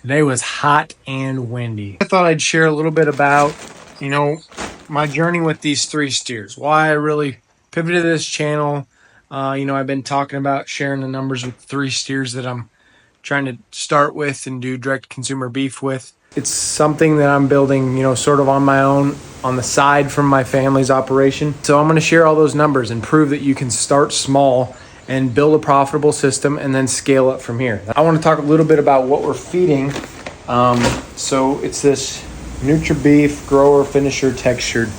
Today was hot and windy. I thought I'd share a little bit about, my journey with these 3 steers. Why I really pivoted this channel. I've been talking about sharing the numbers with 3 steers that I'm trying to start with and do direct consumer beef with. It's something that I'm building, sort of on my own, on the side from my family's operation. So I'm going to share all those numbers and prove that you can start small and build a profitable system and then scale up from here. I want to talk a little bit about what we're feeding. So it's this NutriBeef Grower Finisher Textured.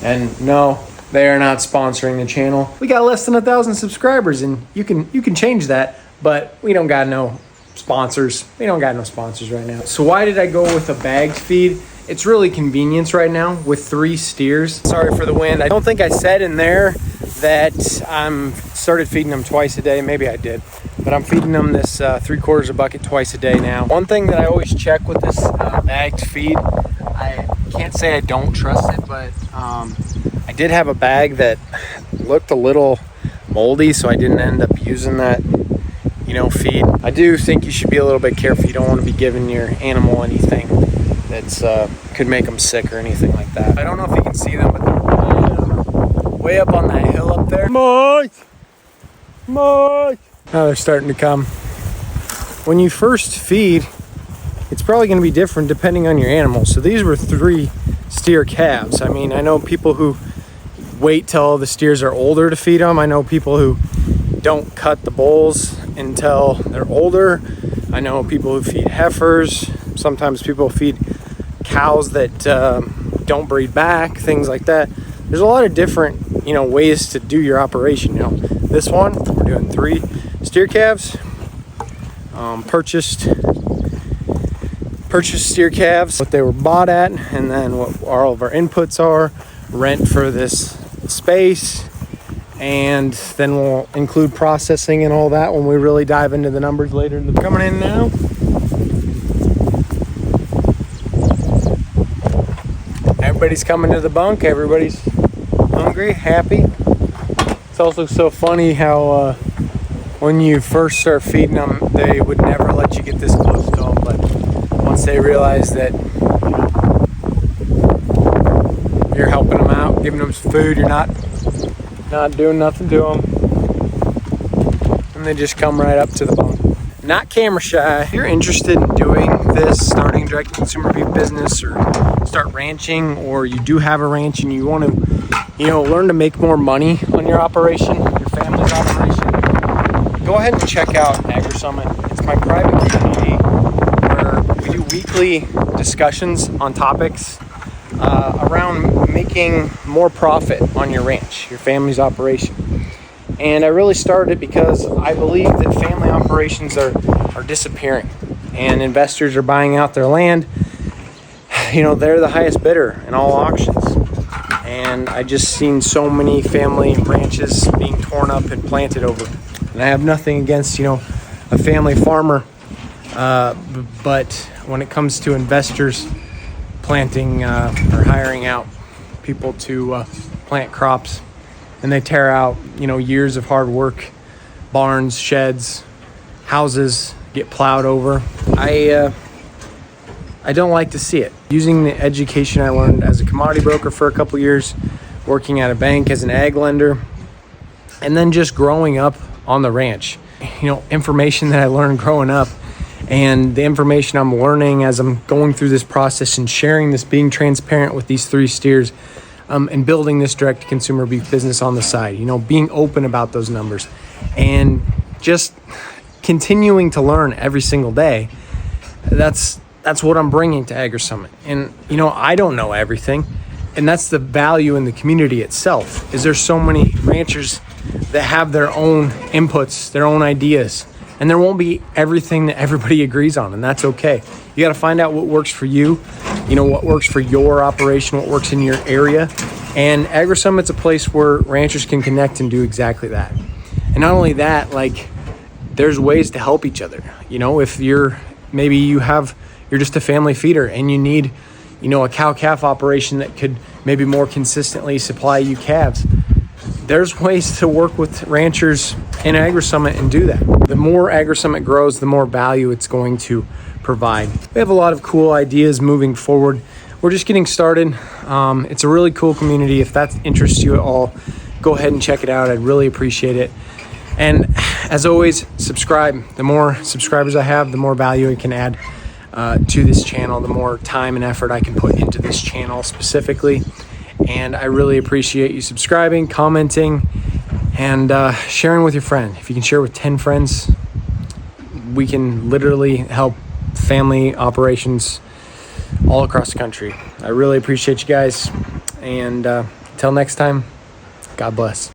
And no, they are not sponsoring the channel. We got less than 1,000 subscribers, and you can change that, but we don't got no sponsors. We don't got no sponsors right now. So why did I go with a bagged feed? It's really convenience right now with 3 steers. Sorry for the wind. I don't think I said in there that I'm started feeding them twice a day. Maybe I did, but I'm feeding them this 3/4 a bucket twice a day now. One thing that I always check with this bagged feed, I can't say I don't trust it, but I did have a bag that looked a little moldy, so I didn't end up using that feed. I do think you should be a little bit careful. You don't want to be giving your animal anything that's could make them sick or anything like that. I don't know if you can see them, but they're way up on that hill up there. Mike! Now they're starting to come. When you first feed, it's probably going to be different depending on your animal. So these were 3 steer calves. I mean, I know people who wait till the steers are older to feed them. I know people who don't cut the bulls until they're older. I know people who feed heifers. Sometimes people feed cows that don't breed back, things like that. There's a lot of different, ways to do your operation. This one, we're doing 3 steer calves. Purchased steer calves, what they were bought at, and then what all of our inputs are, rent for this space, and then we'll include processing and all that when we really dive into the numbers later. Coming in now. Everybody's coming to the bunk. Everybody's hungry, happy. It's also so funny how when you first start feeding them, they would never let you get this close to them, but once they realize that you're helping them out, giving them some food, you're not doing nothing to them, and they just come right up to the bunk. Not camera shy. If you're interested in doing this, starting direct consumer beef business, or start ranching, or you do have a ranch and you want to, learn to make more money on your operation, your family's operation, go ahead and check out Agri Summit. It's my private community where we do weekly discussions on topics around making more profit on your ranch, your family's operation. And I really started it because I believe that family operations are disappearing, and investors are buying out their land. They're the highest bidder in all auctions. And I just seen so many family ranches being torn up and planted over. And I have nothing against, a family farmer. But when it comes to investors planting or hiring out people to plant crops, and they tear out, years of hard work, barns, sheds, houses get plowed over. I don't like to see it. Using the education I learned as a commodity broker for a couple years, working at a bank as an ag lender, and then just growing up on the ranch. Information that I learned growing up, and the information I'm learning as I'm going through this process and sharing this, being transparent with these 3 steers, and building this direct consumer beef business on the side, being open about those numbers and just continuing to learn every single day. That's what I'm bringing to Agri Summit. And, I don't know everything. And that's the value in the community itself, is there's so many ranchers that have their own inputs, their own ideas, and there won't be everything that everybody agrees on, and that's okay. You got to find out what works for you, what works for your operation, what works in your area. And Agri Summit's a place where ranchers can connect and do exactly that. And not only that, there's ways to help each other. If you're just a family feeder and you need, a cow-calf operation that could maybe more consistently supply you calves, there's ways to work with ranchers in Agri Summit and do that. The more Agri Summit grows, the more value it's going to provide. We have a lot of cool ideas moving forward. We're just getting started. It's a really cool community. If that interests you at all, go ahead and check it out. I'd really appreciate it. And as always, subscribe. The more subscribers I have, the more value I can add to this channel, the more time and effort I can put into this channel specifically. And I really appreciate you subscribing, commenting, and sharing with your friend. If you can share with 10 friends, we can literally help family operations all across the country. I really appreciate you guys. And until next time, God bless.